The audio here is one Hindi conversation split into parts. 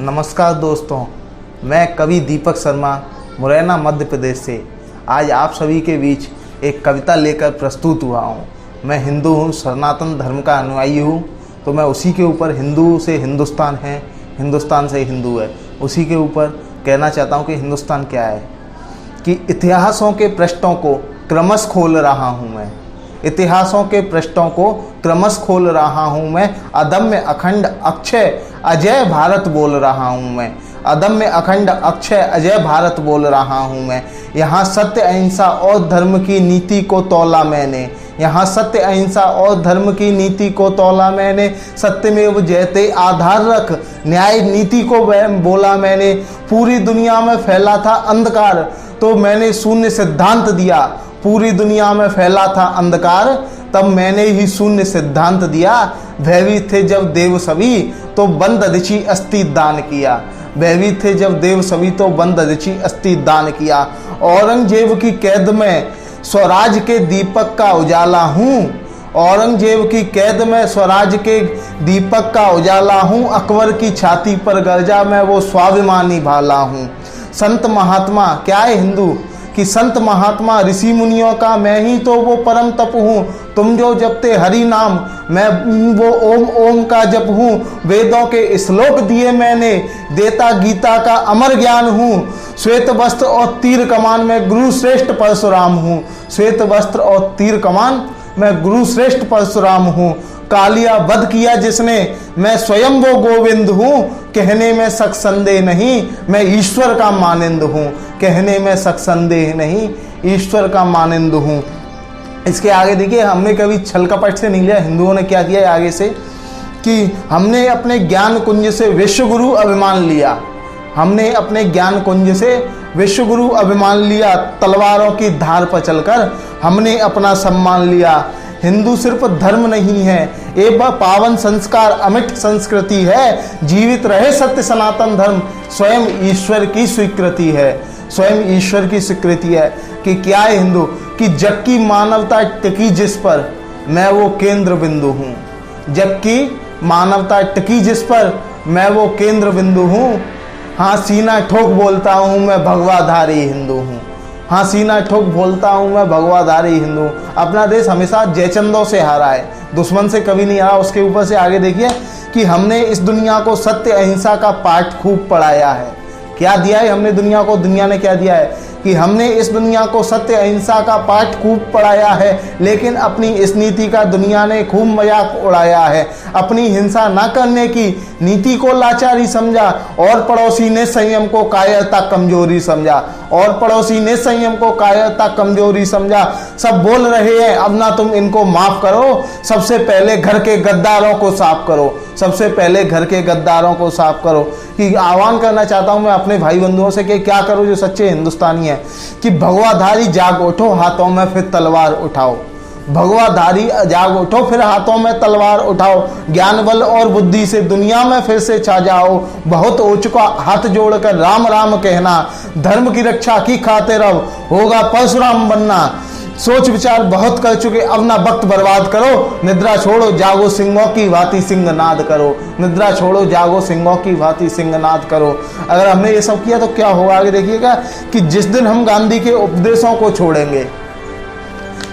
नमस्कार दोस्तों, मैं कवि दीपक शर्मा मुरैना मध्य प्रदेश से आज आप सभी के बीच एक कविता लेकर प्रस्तुत हुआ हूँ। मैं हिंदू हूँ, सनातन धर्म का अनुयायी हूँ, तो मैं उसी के ऊपर हिंदू से हिंदुस्तान है, हिंदुस्तान से हिंदू है, उसी के ऊपर कहना चाहता हूँ कि हिंदुस्तान क्या है। कि इतिहासों के पृष्ठों को क्रमश खोल रहा हूँ मैं, इतिहासों के पृष्ठों को क्रमश खोल रहा हूँ मैं, अदम्य अखंड अक्षय अजय भारत बोल रहा हूँ मैं, अदम्य अखंड अक्षय अजय भारत बोल रहा हूँ मैं। यहाँ सत्य अहिंसा और धर्म की नीति को तौला मैंने, यहाँ सत्य अहिंसा और धर्म की नीति को तौला मैंने, सत्यमेव जयते आधार रख न्याय नीति को बोला मैंने। पूरी दुनिया में फैला था अंधकार तो मैंने शून्य सिद्धांत दिया, पूरी दुनिया में फैला था अंधकार तब मैंने ही शून्य सिद्धांत दिया। भयभीत थे जब देव सभी तो बंद दिची अस्थि दान किया, भयभीत थे जब देव सभी तो बंद दिची अस्थि दान किया। औरंगजेब की कैद में स्वराज के दीपक का उजाला हूँ, औरंगजेब की कैद में स्वराज के दीपक का उजाला हूँ, अकबर की छाती पर गरजा मैं वो स्वाभिमानी भाला हूँ। संत महात्मा क्या है हिंदू कि संत महात्मा ऋषि मुनियों का मैं ही तो वो परम तप हूँ। तुम जो जपते हरि नाम मैं वो ओम ओम का जप हूँ। वेदों के श्लोक दिए मैंने देता गीता का अमर ज्ञान हूँ। श्वेत वस्त्र और तीर कमान में गुरु श्रेष्ठ परशुराम हूँ, श्वेत वस्त्र और तीर कमान मैं गुरु श्रेष्ठ परशुराम हूँ। कालिया वध किया जिसने मैं स्वयं वो गोविंद हूँ, कहने में शक संदेह नहीं मैं ईश्वर का मानिंद हूँ, कहने में शक संदेह नहीं ईश्वर का मानिंद हूँ। इसके आगे देखिए, हमने कभी छल कपट से नहीं लिया। हिंदुओं ने क्या किया आगे से कि हमने अपने ज्ञान कुंज से विश्वगुरु अभिमान लिया, हमने अपने ज्ञान कुंज से विश्वगुरु अभिमान लिया। तलवारों की धार पर चलकर हमने अपना सम्मान लिया। हिंदू सिर्फ धर्म नहीं है, एक पावन संस्कार अमिट संस्कृति है। जीवित रहे सत्य सनातन धर्म स्वयं ईश्वर की स्वीकृति है, स्वयं ईश्वर की स्वीकृति है। कि क्या है हिंदू कि जग की मानवता टिकी जिस पर मैं वो केंद्र बिंदु हूँ, जग की मानवता टिकी जिस पर मैं वो केंद्र बिंदु हूँ। हाँ सीना ठोक बोलता हूँ मैं भगवाधारी हिंदू हूँ, हाँ सीना ठोक बोलता हूँ मैं भगवाधारी हिंदू। अपना देश हमेशा जयचंदों से हारा है, दुश्मन से कभी नहीं हारा। उसके ऊपर से आगे देखिए कि हमने इस दुनिया को सत्य अहिंसा का पाठ खूब पढ़ाया है। क्या दिया है हमने दुनिया को, दुनिया ने क्या दिया है कि हमने इस दुनिया को सत्य अहिंसा का पाठ खूब पढ़ाया है, लेकिन अपनी इस नीति का दुनिया ने खूब मजाक उड़ाया है। अपनी हिंसा ना करने की नीति को लाचारी समझा और पड़ोसी ने संयम को कायरता कमजोरी समझा, और पड़ोसी ने संयम को कायरता कमजोरी समझा। सब बोल रहे हैं अब ना तुम इनको माफ करो, सबसे पहले घर के गद्दारों को साफ करो, सबसे पहले घर के गद्दारों को साफ करो। कि आह्वान करना चाहता हूं मैं अपने भाई बंधुओं से कि क्या करो जो सच्चे हिंदुस्तानी हैं कि भगवाधारी जाग उठो हाथों में फिर तलवार उठाओ, भगवाधारी जाग उठो फिर हाथों में तलवार उठाओ। ज्ञान बल और बुद्धि से दुनिया में फिर से छा जाओ, बहुत हो चुका हाथ जोड़कर राम राम कहना, धर्म की रक्षा की खातिर अब होगा परशुराम बनना। सोच विचार बहुत कर चुके अब ना वक्त बर्बाद करो, निद्रा छोड़ो जागो सिंहों की भांति सिंहनाद करो, निद्रा छोड़ो जागो सिंहों की भांति सिंहनाद करो। अगर हमने ये सब किया तो क्या होगा आगे देखिएगा कि जिस दिन हम गांधी के उपदेशों को छोड़ेंगे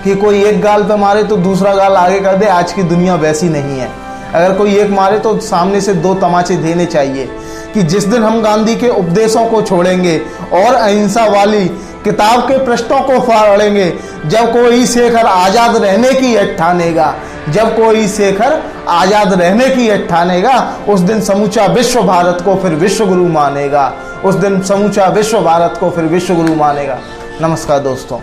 कि कोई एक गाल पे मारे तो दूसरा गाल आगे कर दे, आज की दुनिया वैसी नहीं है। अगर कोई एक मारे तो सामने से दो तमाचे देने चाहिए। कि जिस दिन हम गांधी के उपदेशों को छोड़ेंगे और अहिंसा वाली किताब के पृष्ठों को फाड़ेंगे, जब कोई शेखर आजाद रहने की हठ ठानेगा, जब कोई शेखर आजाद रहने की हठ ठानेगा, उस दिन समूचा विश्व भारत को फिर विश्वगुरु मानेगा, उस दिन समूचा विश्व भारत को फिर विश्वगुरु मानेगा। नमस्कार दोस्तों।